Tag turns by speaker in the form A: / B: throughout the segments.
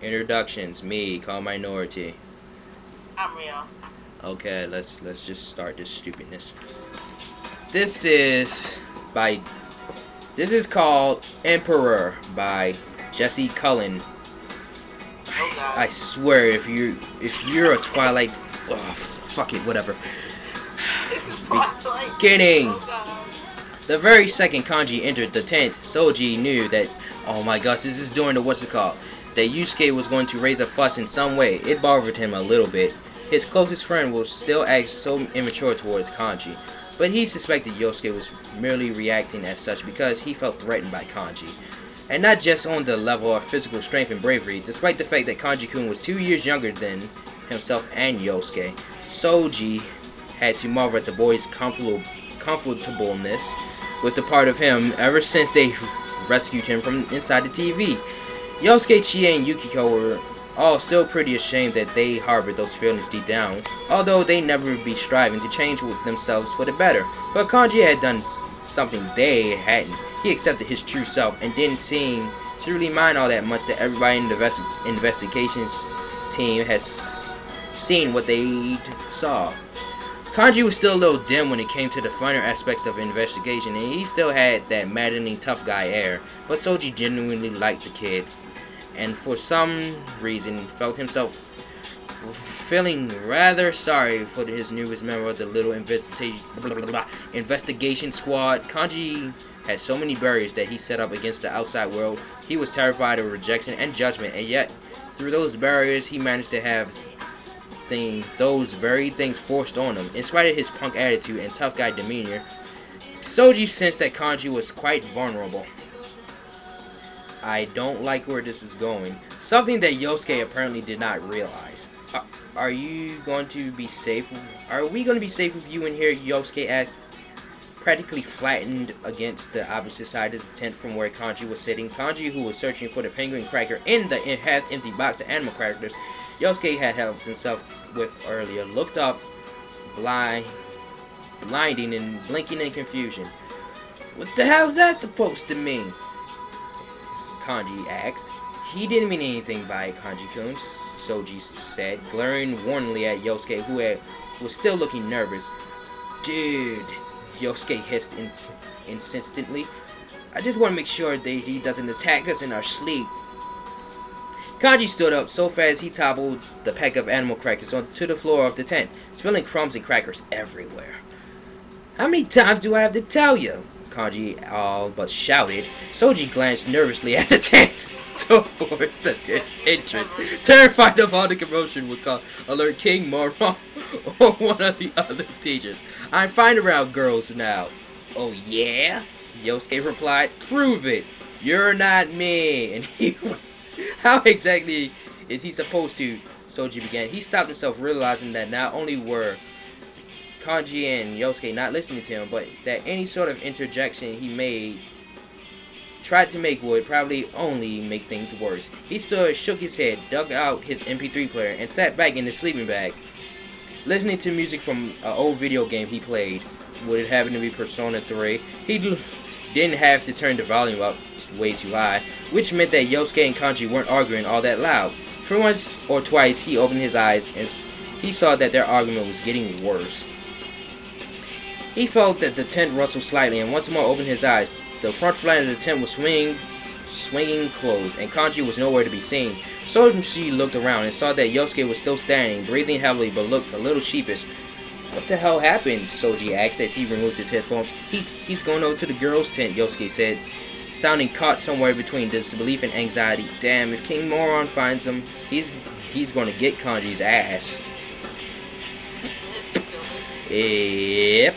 A: Introductions. Me, call minority.
B: I'm real.
A: Okay, let's just start this stupidness. This is by this is called Emperor by Jesse Cullen.
B: Oh
A: I
B: god.
A: swear, if you're a Twilight, fuck it, whatever.
B: This is Twilight.
A: Beginning.
B: Oh god.
A: The very second Kanji entered the tent, Soji knew that, oh my gosh, this is during the what's it called, that Yusuke was going to raise a fuss in some way. It bothered him a little bit. His closest friend will still act so immature towards Kanji, but he suspected Yosuke was merely reacting as such because he felt threatened by Kanji. And not just on the level of physical strength and bravery, despite the fact that Kanji-kun was 2 years younger than himself and Yosuke. Soji had to marvel at the boy's comfortableness with the part of him ever since they rescued him from inside the TV. Yosuke, Chie, and Yukiko were all still pretty ashamed that they harbored those feelings deep down, although they never be striving to change themselves for the better. But Kanji had done something they hadn't. He accepted his true self and didn't seem to really mind all that much that everybody in the investigations team has seen what they saw. Kanji was still a little dim when it came to the finer aspects of investigation, and he still had that maddening tough guy air, but Soji genuinely liked the kid, and for some reason felt himself feeling rather sorry for his newest member of the little investigation squad. Kanji had so many barriers that he set up against the outside world. He was terrified of rejection and judgment, and yet through those barriers he managed to have those very things forced on him. In spite of his punk attitude and tough guy demeanor, Soji sensed that Kanji was quite vulnerable. I don't like where this is going. Something that Yosuke apparently did not realize. Are you going to be safe? Are we going to be safe with you in here? Yosuke asked, practically flattened against the opposite side of the tent from where Kanji was sitting. Kanji, who was searching for the penguin cracker in the half-empty box of animal crackers Yosuke had helped himself with earlier, looked up, blinding and blinking in confusion. What the hell is that supposed to mean? Kanji asked. He didn't mean anything by Kanji-kun, Soji said, glaring warningly at Yosuke, who was still looking nervous. Dude, Yosuke hissed insistently. I just want to make sure that he doesn't attack us in our sleep. Kanji stood up so fast he toppled the pack of animal crackers onto the floor of the tent, spilling crumbs and crackers everywhere. How many times do I have to tell you? Kanji all but shouted. Soji glanced nervously at the tent towards the tent's entrance, terrified of all the commotion would alert King Moron or one of the other teachers. I'm fine around girls now. Oh yeah? Yosuke replied. Prove it. You're not me. And he how exactly is he supposed to? Soji began. He stopped himself, realizing that not only were Kanji and Yosuke not listening to him, but that any sort of interjection he tried to make would probably only make things worse. He stood, shook his head, dug out his MP3 player, and sat back in his sleeping bag, listening to music from an old video game he played. Would it happen to be Persona 3? He didn't have to turn the volume up way too high, which meant that Yosuke and Kanji weren't arguing all that loud. For once or twice, he opened his eyes and he saw that their argument was getting worse. He felt that the tent rustled slightly and once more opened his eyes. The front flat of the tent was swinging closed, and Kanji was nowhere to be seen. Soji looked around and saw that Yosuke was still standing, breathing heavily but looked a little sheepish. What the hell happened? Soji asked as he removed his headphones. He's going over to the girls' tent, Yosuke said, sounding caught somewhere between disbelief and anxiety. Damn, if King Moron finds him, he's going to get Kanji's ass. Yep.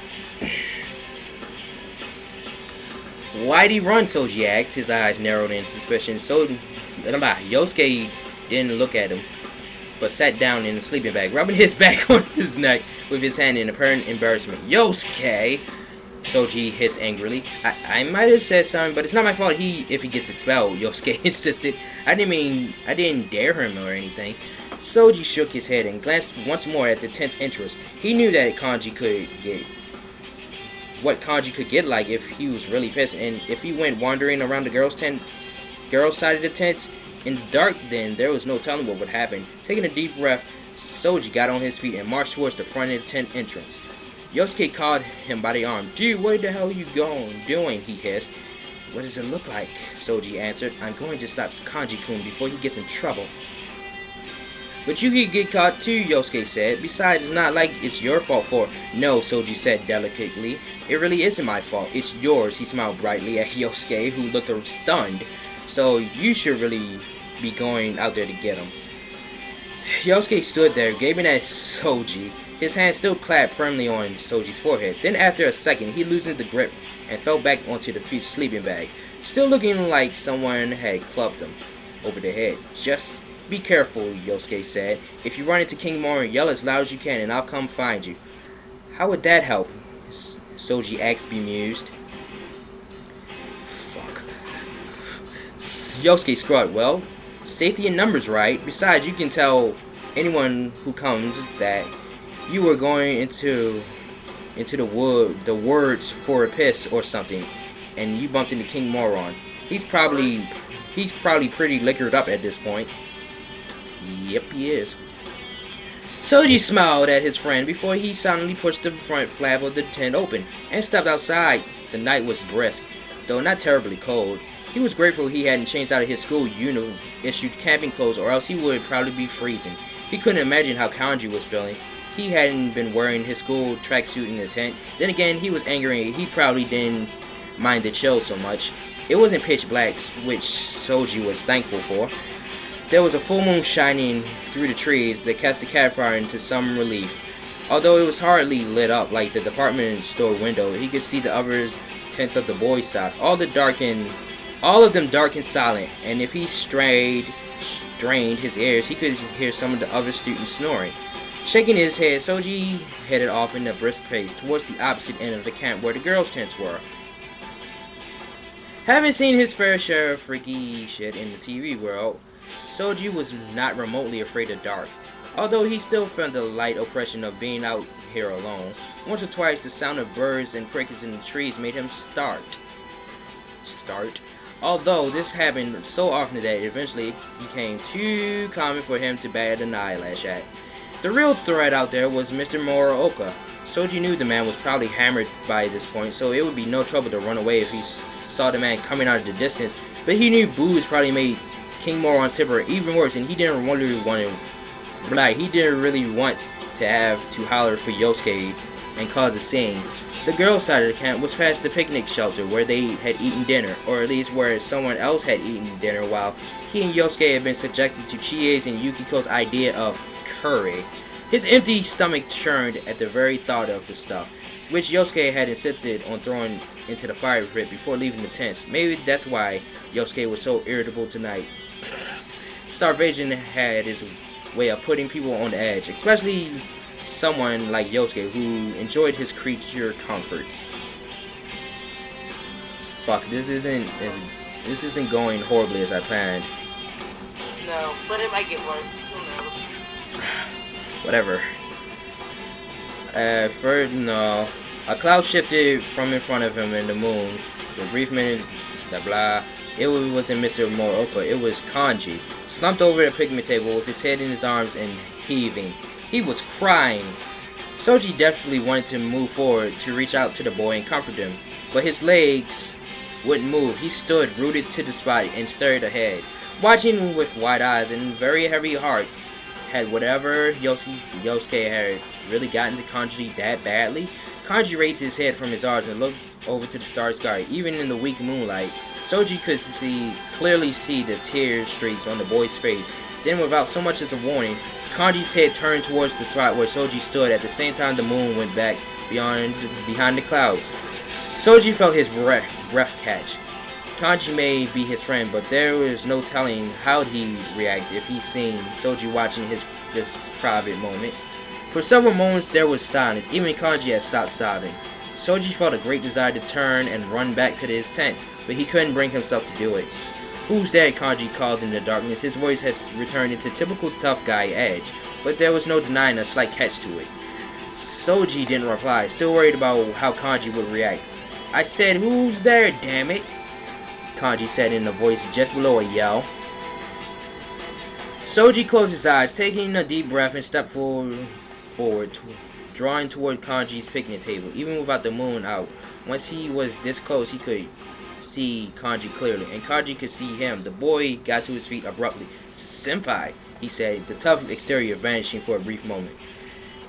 A: Why'd he run? Soji asked, his eyes narrowed in suspicion. Yosuke didn't look at him, but sat down in the sleeping bag, rubbing his back on his neck with his hand in apparent embarrassment. Yosuke! Soji hissed angrily. I might have said something, but it's not my fault if he gets expelled, Yosuke insisted. I didn't dare him or anything. Soji shook his head and glanced once more at the tent's entrance. He knew that Kanji could get like if he was really pissed, and if he went wandering around the girls' side of the tent, In the dark then, there was no telling what would happen. Taking a deep breath, Soji got on his feet and marched towards the front of the tent entrance. Yosuke called him by the arm. "Dude, what the hell are you doing?" he hissed. "What does it look like?" Soji answered. "I'm going to stop Kanji-kun before he gets in trouble." "But you could get caught too," Yosuke said. "Besides, it's not like it's your fault for—" "No," Soji said delicately. "It really isn't my fault. It's yours." He smiled brightly at Yosuke, who looked stunned. "So you should really be going out there to get him." Yosuke stood there, gaping at Soji. His hand still clapped firmly on Soji's forehead. Then after a second, he loosened the grip and fell back onto the sleeping bag, still looking like someone had clubbed him over the head. "Just be careful," Yosuke said. "If you run into King Moro, yell as loud as you can and I'll come find you." "How would that help?" Soji asked, bemused. Fuck. Yosuke scrubbed. "Well, safety in numbers, right? Besides, you can tell anyone who comes that you were going into the words for a piss or something, and you bumped into King Moron. He's probably pretty liquored up at this point." "Yep, he is." Soji smiled at his friend before he silently pushed the front flap of the tent open and stepped outside. The night was brisk, though not terribly cold. He was grateful he hadn't changed out of his school issued camping clothes, or else he would probably be freezing. He couldn't imagine how Kanji was feeling. He hadn't been wearing his school tracksuit in the tent. Then again, he was angry. He probably didn't mind the chill so much. It wasn't pitch black, which Soji was thankful for. There was a full moon shining through the trees that cast the campfire into some relief. Although it was hardly lit up like the department store window, he could see the other tents of the boys' side, all of them dark and silent, and if he strained his ears, he could hear some of the other students snoring. Shaking his head, Soji headed off in a brisk pace towards the opposite end of the camp where the girls' tents were. Having seen his fair share of freaky shit in the TV world, Soji was not remotely afraid of dark, although he still felt the light oppression of being out here alone. Once or twice, the sound of birds and crickets in the trees made him start. Although this happened so often that eventually it became too common for him to bat an eyelash at. The real threat out there was Mr. Morooka. Soji knew the man was probably hammered by this point, so it would be no trouble to run away if he saw the man coming out of the distance, but he knew booze probably made King Moron's temper even worse, and he didn't really want to have to holler for Yosuke and cause a scene. The girls' side of the camp was past the picnic shelter where they had eaten dinner, or at least where someone else had eaten dinner while he and Yosuke had been subjected to Chie's and Yukiko's idea of curry. His empty stomach churned at the very thought of the stuff, which Yosuke had insisted on throwing into the fire pit before leaving the tents. Maybe that's why Yosuke was so irritable tonight. Starvation had its way of putting people on the edge, especially someone like Yosuke who enjoyed his creature comforts. Fuck, this isn't going horribly as I planned.
B: No, but it might get worse. Who knows?
A: Whatever. First, no. A cloud shifted from in front of him in the moon. For a brief minute, blah. It wasn't Mr. Morooka, it was Kanji, slumped over the picnic table with his head in his arms and heaving. He was crying. Soji definitely wanted to move forward to reach out to the boy and comfort him, but his legs wouldn't move. He stood rooted to the spot and stared ahead, watching with wide eyes and very heavy heart. Had whatever Yosuke had really gotten to Kanji that badly? Kanji raised his head from his arms and looked over to the starry sky. Even in the weak moonlight, Soji could clearly see the tear streaks on the boy's face. Then, without so much as a warning, Kanji's head turned towards the spot where Soji stood. At the same time, the moon went back behind the clouds. Soji felt his breath catch. Kanji may be his friend, but there was no telling how he'd react if he'd seen Soji watching this private moment. For several moments there was silence. Even Kanji had stopped sobbing. Soji felt a great desire to turn and run back to his tent, but he couldn't bring himself to do it. "Who's there?" Kanji called in the darkness. His voice had returned into typical tough guy edge, but there was no denying a slight catch to it. Soji didn't reply, still worried about how Kanji would react. "I said, who's there, damn it?" Kanji said in a voice just below a yell. Soji closed his eyes, taking a deep breath and stepped forward, drawing toward Kanji's picnic table. Even without the moon out, once he was this close, he could see Kanji clearly, and Kanji could see him. The boy got to his feet abruptly. "Senpai," he said, the tough exterior vanishing for a brief moment.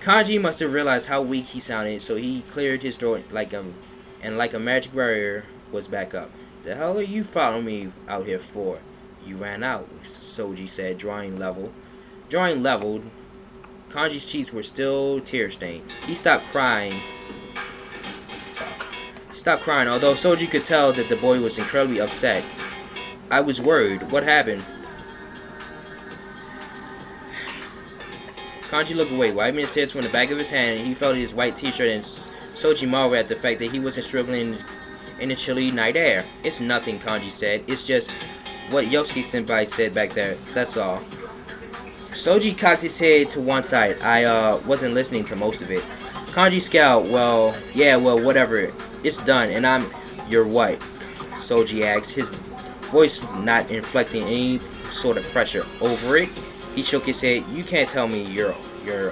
A: Kanji must have realized how weak he sounded, so he cleared his throat like a magic barrier was back up. "The hell are you following me out here for?" "You ran out," Soji said, drawing leveled. Kanji's cheeks were still tear-stained. He stopped crying. Stopped crying, although Soji could tell that the boy was incredibly upset. "I was worried. What happened?" Kanji looked away, wiping his tears from the back of his hand, and he felt his white t-shirt, and Soji marveled at the fact that he wasn't struggling in the chilly night air. "It's nothing," Kanji said. "It's just what Yosuke-senpai said back there. That's all." Soji cocked his head to one side. "I wasn't listening to most of it." Kanji scowled. "Well, yeah, well, whatever. It's done, and I'm..." "You're what?" Soji asked, his voice not inflicting any sort of pressure. "Over it?" He shook his head. "You can't tell me you're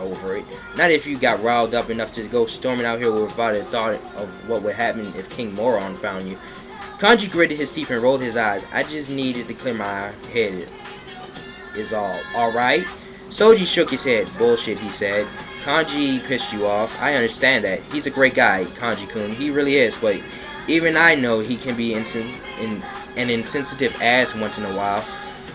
A: over it. Not if you got riled up enough to go storming out here without a thought of what would happen if King Moron found you." Kanji gritted his teeth and rolled his eyes. "I just needed to clear my head is all. Alright?" Soji shook his head. "Bullshit," he said. "Kanji pissed you off. I understand that. He's a great guy, Kanji-kun. He really is, but even I know he can be an insensitive ass once in a while."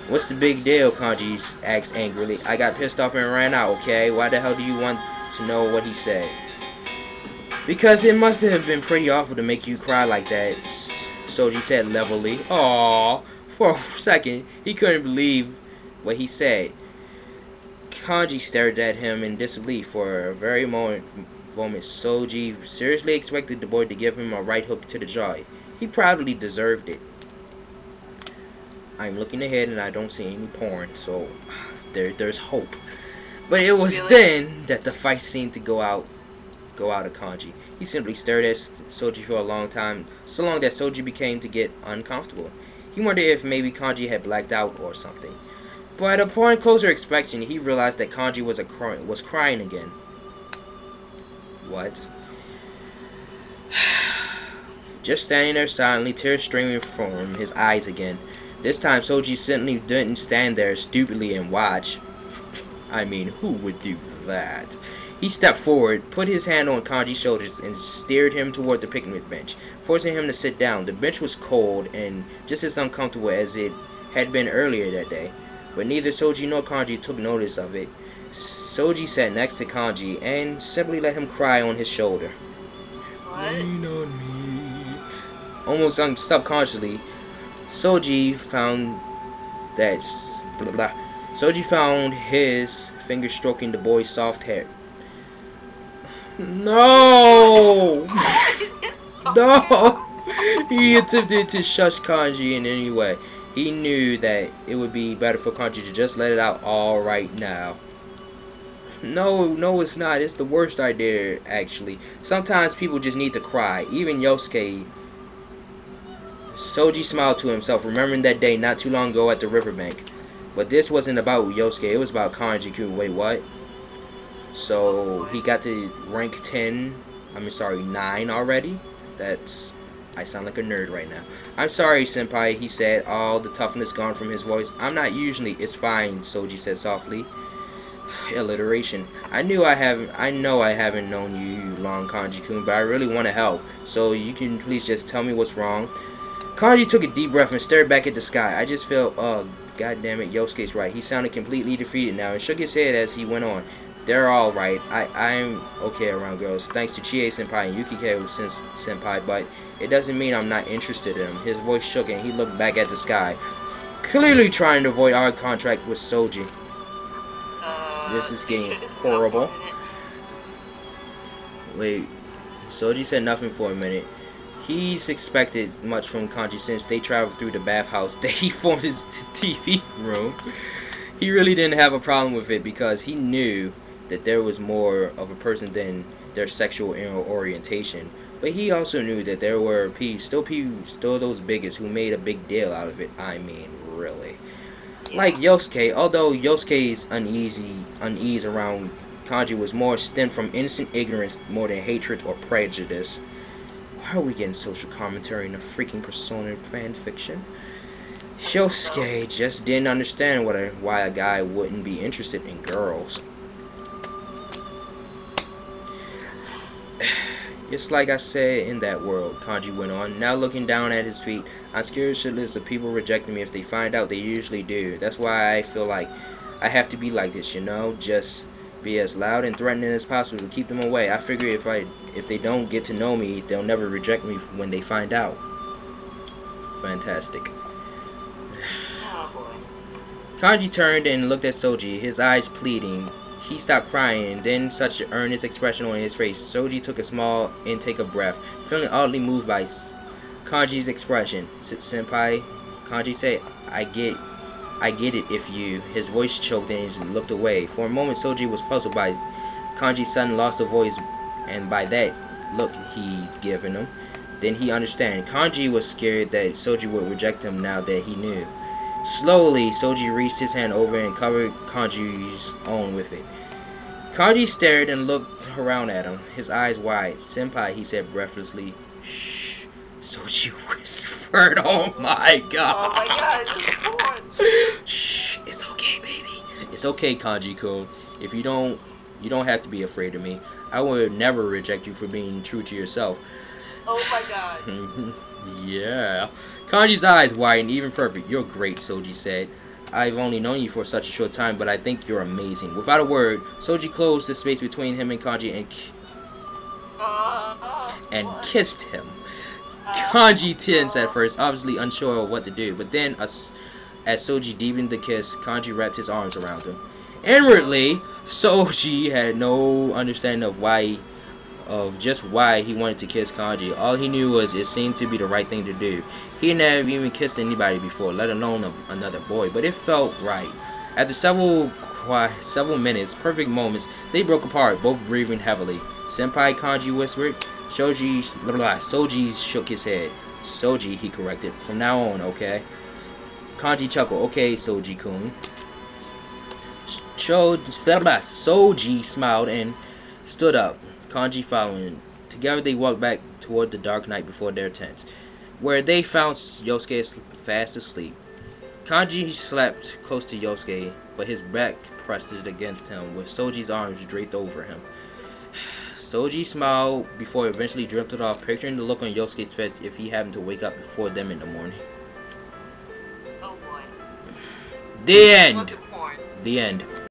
A: "What's the big deal?" Kanji asked angrily. "I got pissed off and ran out, okay? Why the hell do you want to know what he said?" "Because it must have been pretty awful to make you cry like that," Soji said levelly. "Aww." For a second, he couldn't believe what he said. Kanji stared at him in disbelief for a very moment. Soji seriously expected the boy to give him a right hook to the jaw. He probably deserved it. I'm looking ahead and I don't see any porn, so there's hope. But it was then that the fight seemed to go out of Kanji. He simply stared at Soji for a long time, so long that Soji began to get uncomfortable. He wondered if maybe Kanji had blacked out or something. But upon closer inspection, he realized that Kanji was crying again. What? Just standing there silently, tears streaming from his eyes again. This time, Soji simply didn't stand there stupidly and watch. I mean, who would do that? He stepped forward, put his hand on Kanji's shoulders, and steered him toward the picnic bench, forcing him to sit down. The bench was cold and just as uncomfortable as it had been earlier that day, but neither Soji nor Kanji took notice of it. Soji sat next to Kanji and simply let him cry on his shoulder.
B: What?
A: Lean on me. Almost subconsciously, Soji found that Soji found his finger stroking the boy's soft hair. No! No! He attempted to shush Kanji in any way. He knew that it would be better for Kanji to just let it out all right now. No, it's not. It's the worst idea, actually. Sometimes people just need to cry. Even Yosuke. Soji smiled to himself, remembering that day not too long ago at the riverbank. But this wasn't about Yosuke, it was about Kanji-kun. Wait, what? So, he got to rank 9 already? I sound like a nerd right now. "I'm sorry, senpai," he said, all the toughness gone from his voice. "I'm not usually..." "It's fine," Soji said softly. Alliteration. I know I haven't known you long, Kanji-kun, but I really want to help. So, you can please just tell me what's wrong? Kanji took a deep breath and stared back at the sky. I just felt, god damn it, Yosuke's right. He sounded completely defeated now and shook his head as he went on. "They're all right. I'm okay around girls, thanks to Chie-senpai and Yukiko-senpai, but it doesn't mean I'm not interested in them." His voice shook and he looked back at the sky, clearly trying to avoid eye contact with Soji. This is getting horrible. Wait, Soji said nothing for a minute. He's expected much from Kanji since they traveled through the bathhouse that he formed his TV room. He really didn't have a problem with it because he knew that there was more of a person than their sexual orientation. But he also knew that there were still those bigots who made a big deal out of it. I mean, really. Like Yosuke, although Yosuke's unease around Kanji was more stemmed from innocent ignorance more than hatred or prejudice. Why are we getting social commentary in a freaking Persona fan fiction? Yosuke just didn't understand why a guy wouldn't be interested in girls. It's like I said in that world, Kanji went on, now looking down at his feet. I'm scared shitless of people rejecting me if they find out. They usually do. That's why I feel like I have to be like this, you know? Just be as loud and threatening as possible to keep them away. I figure if they don't get to know me, they'll never reject me when they find out. Fantastic.
B: Oh boy.
A: Kanji turned and looked at Soji, his eyes pleading. He stopped crying, then such an earnest expression on his face. Soji took a small intake of breath, feeling oddly moved by Kanji's expression. Senpai, Kanji said, I get it if you... His voice choked and he looked away. For a moment, Soji was puzzled by Kanji's sudden loss of voice and by that look he'd given him. Then he understood. Kanji was scared that Soji would reject him now that he knew. Slowly, Soji reached his hand over and covered Kanji's own with it. Kanji stared and looked around at him, his eyes wide. Senpai, he said breathlessly. Shh. Soji whispered. Oh my god.
B: Oh my god, this is
A: Shh. It's okay, baby. It's okay, Kanji-kun. If you don't have to be afraid of me. I would never reject you for being true to yourself.
B: Oh my god.
A: Yeah. Kanji's eyes widened even further. You're great, Soji said. I've only known you for such a short time, but I think you're amazing. Without a word, Soji closed the space between him and Kanji and kissed him. Kanji tensed at first, obviously unsure of what to do, but then as Soji deepened the kiss, Kanji wrapped his arms around him. Inwardly, Soji had no understanding of just why he wanted to kiss Kanji. All he knew was it seemed to be the right thing to do. He had never even kissed anybody before, let alone another boy, but it felt right. After several minutes, perfect moments, they broke apart, both breathing heavily. Senpai, Kanji whispered. Soji shook his head. Soji, he corrected. From now on, okay? Kanji chuckled. Okay, Soji-kun. Soji smiled and stood up. Kanji following. Together they walked back toward the dark night before their tents, where they found Yosuke fast asleep. Kanji slept close to Yosuke, but his back pressed it against him, with Soji's arms draped over him. Soji smiled before eventually drifted off, picturing the look on Yosuke's face if he happened to wake up before them in the morning.
B: Oh boy.
A: The end. The end.